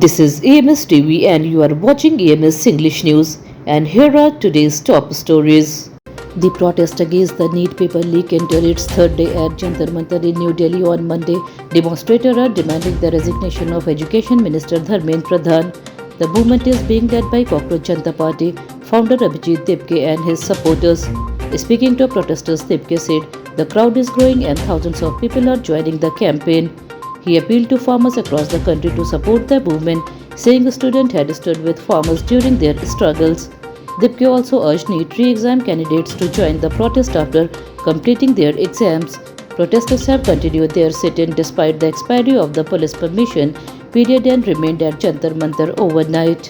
This is EMS TV and you are watching EMS English News, and here are today's top stories. The protest against the NEET paper leak entered its third day at Jantar Mantar in New Delhi on Monday. Demonstrators are demanding the resignation of Education Minister Dharmendra Pradhan. The movement is being led by Cockroach Janata Party founder Abhijit Dipke and his supporters. Speaking to protesters, Dipke said the crowd is growing and thousands of people are joining the campaign. He appealed to farmers across the country to support the movement, saying students had stood with farmers during their struggles. Dipke also urged NEET re-exam candidates to join the protest after completing their exams. Protesters have continued their sit-in despite the expiry of the police permission period and remained at Jantar Mantar overnight.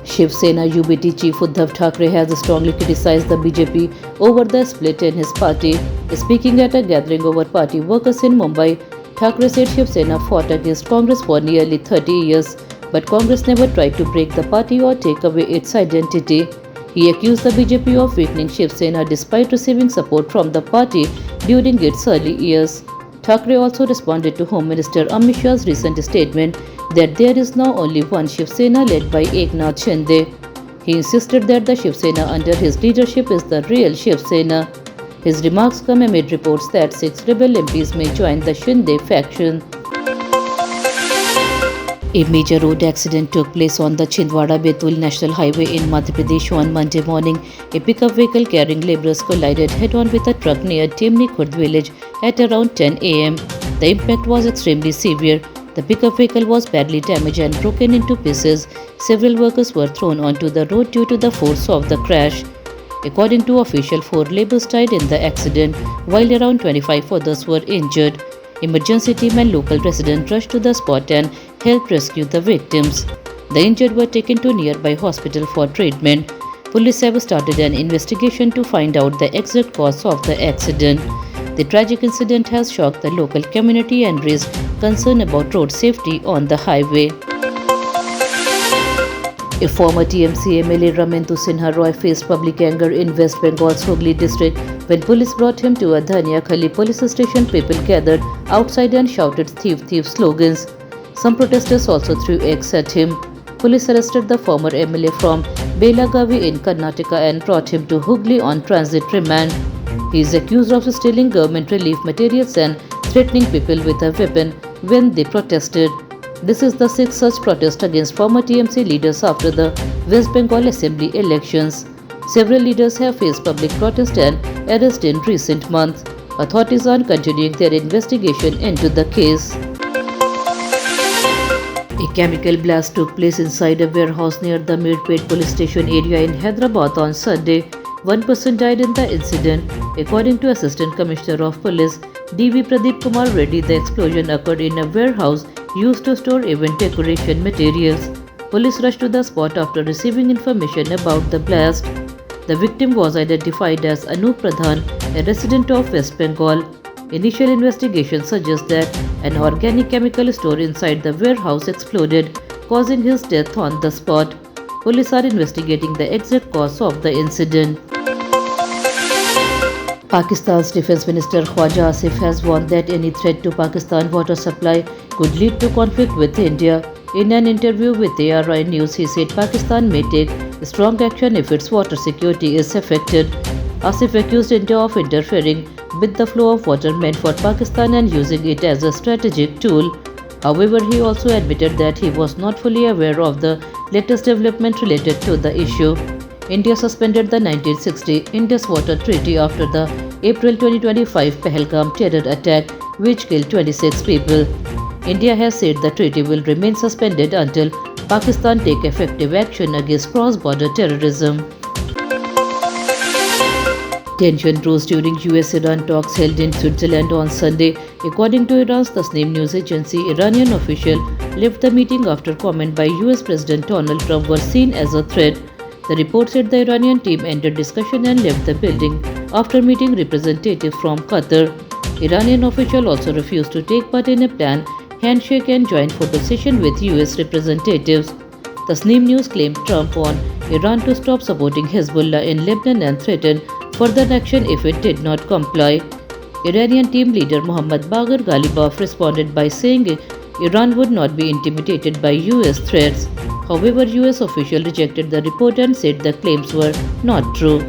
Shiv Sena UBT chief Uddhav Thackeray has strongly criticized the BJP over the split in his party. Speaking at a gathering over party workers in Mumbai, Thackeray said Shiv Sena fought against Congress for nearly 30 years, but Congress never tried to break the party or take away its identity. He accused the BJP of weakening Shiv Sena despite receiving support from the party during its early years. Thackeray also responded to Home Minister Amit Shah's recent statement that there is now only one Shiv Sena led by Eknath Shinde. He insisted that the Shiv Sena under his leadership is the real Shiv Sena. His remarks come amid reports that 6 rebel MPs may join the Shinde faction. A major road accident took place on the Chhindwara-Betul National Highway in Madhya Pradesh on Monday morning. A pickup vehicle carrying labourers collided head-on with a truck near Timni Khurd village at around 10 am. The impact was extremely severe. The pickup vehicle was badly damaged and broken into pieces. Several workers were thrown onto the road due to the force of the crash. According to officials, 4 labourers died in the accident, while around 25 others were injured. Emergency team and local residents rushed to the spot and helped rescue the victims. The injured were taken to nearby hospital for treatment. Police have started an investigation to find out the exact cause of the accident. The tragic incident has shocked the local community and raised concern about road safety on the highway. A former TMC MLA Ramendu Sinha Roy faced public anger in West Bengal's Hooghly district when police brought him to a Dhania Khali police station. People gathered outside and shouted "Thief, thief" slogans. Some protesters also threw eggs at him. Police arrested the former MLA from Belagavi in Karnataka and brought him to Hooghly on transit remand. He is accused of stealing government relief materials and threatening people with a weapon when they protested. This is the 6th such protest against former TMC leaders after the West Bengal Assembly elections. Several leaders have faced public protest and arrest in recent months. Authorities are continuing their investigation into the case. A chemical blast took place inside a warehouse near the Mirpet police station area in Hyderabad on Sunday. One person died in the incident. According to Assistant Commissioner of Police D.V. Pradeep Kumar Reddy, the explosion occurred in a warehouse used to store event decoration materials. Police rushed to the spot after receiving information about the blast. The victim was identified as Anup Pradhan, a resident of West Bengal. Initial investigation suggests that an organic chemical store inside the warehouse exploded, causing his death on the spot. Police are investigating the exact cause of the incident. Pakistan's Defence Minister Khwaja Asif has warned that any threat to Pakistan water supply could lead to conflict with India. In an interview with ARI News, he said Pakistan may take strong action if its water security is affected. Asif accused India of interfering with the flow of water meant for Pakistan and using it as a strategic tool. However, he also admitted that he was not fully aware of the latest development related to the issue. India suspended the 1960 Indus Water Treaty after the April 2025 Pahalgam terror attack, which killed 26 people. India has said the treaty will remain suspended until Pakistan take effective action against cross-border terrorism. Tension rose during US-Iran talks held in Switzerland on Sunday. According to Iran's Tasnim news agency, Iranian officials left the meeting after comment by US President Donald Trump were seen as a threat. The report said the Iranian team ended discussion and left the building after meeting representatives from Qatar. Iranian officials also refused to take part in a planned handshake and joint photo session with US representatives. Tasnim News claimed Trump warned Iran to stop supporting Hezbollah in Lebanon and threatened further action if it did not comply. Iranian team leader Mohammad Baghir Ghalibaf responded by saying Iran would not be intimidated by US threats. However, US official rejected the report and said the claims were not true.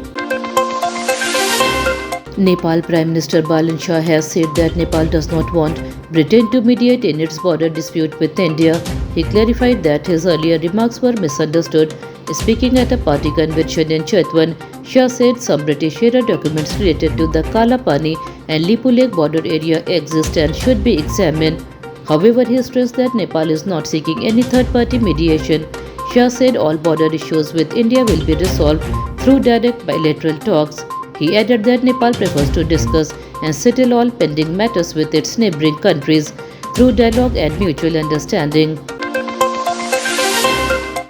Nepal Prime Minister Balan Shah has said that Nepal does not want Britain to mediate in its border dispute with India. He clarified that his earlier remarks were misunderstood. Speaking at a party convention in Chetwan, Shah said some British era documents related to the Kalapani and Lipu Lake border area exist and should be examined. However, he stressed that Nepal is not seeking any third-party mediation. Shah said all border issues with India will be resolved through direct bilateral talks. He added that Nepal prefers to discuss and settle all pending matters with its neighboring countries through dialogue and mutual understanding.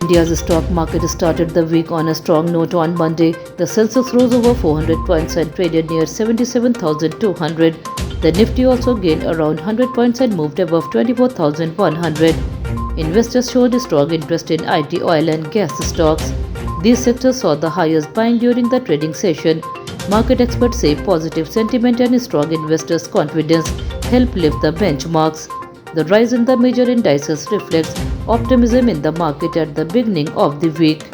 India's stock market started the week on a strong note on Monday. The Sensex rose over 400 points and traded near 77,200. The Nifty also gained around 100 points and moved above 24,100. Investors showed strong interest in IT, oil and gas stocks. These sectors saw the highest buying during the trading session. Market experts say positive sentiment and strong investors' confidence helped lift the benchmarks. The rise in the major indices reflects optimism in the market at the beginning of the week.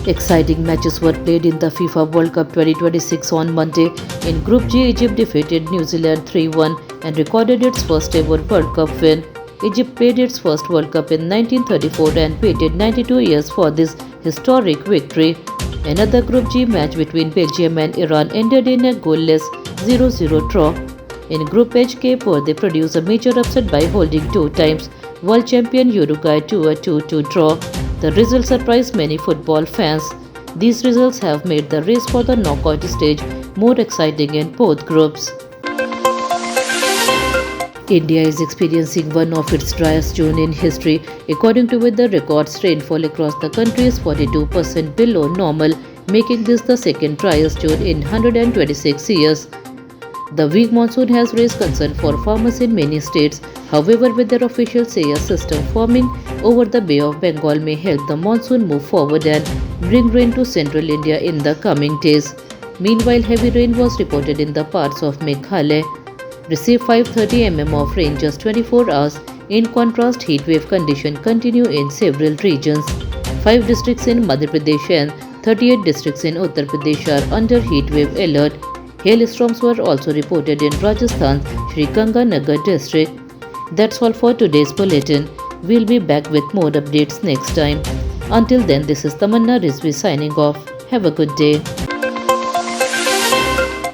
Exciting matches were played in the FIFA World Cup 2026 on Monday. In Group G, Egypt defeated New Zealand 3-1 and recorded its first ever World Cup win. Egypt played its first World Cup in 1934 and waited 92 years for this historic victory. Another Group G match between Belgium and Iran ended in a goalless 0-0 draw. In Group H, Cape Verde produced a major upset by holding two times world champion Uruguay to a 2-2 draw. The result surprised many football fans. These results have made the race for the knockout stage more exciting in both groups. India is experiencing one of its driest June in history. According to weather records, rainfall across the country is 42% below normal, making this the second driest June in 126 years. The weak monsoon has raised concern for farmers in many states. However, weather officials say a system forming over the Bay of Bengal may help the monsoon move forward and bring rain to central India in the coming days. Meanwhile, heavy rain was reported in the parts of Meghalaya. Received 530 mm of rain just 24 hours. In contrast, heat wave conditions continue in several regions. 5 districts in Madhya Pradesh and 38 districts in Uttar Pradesh are under heat wave alert. Hailstorms were also reported in Rajasthan's Sri Ganganagar district. That's all for today's bulletin. We'll be back with more updates next time. Until then, this is Tamanna Rizvi signing off. Have a good day.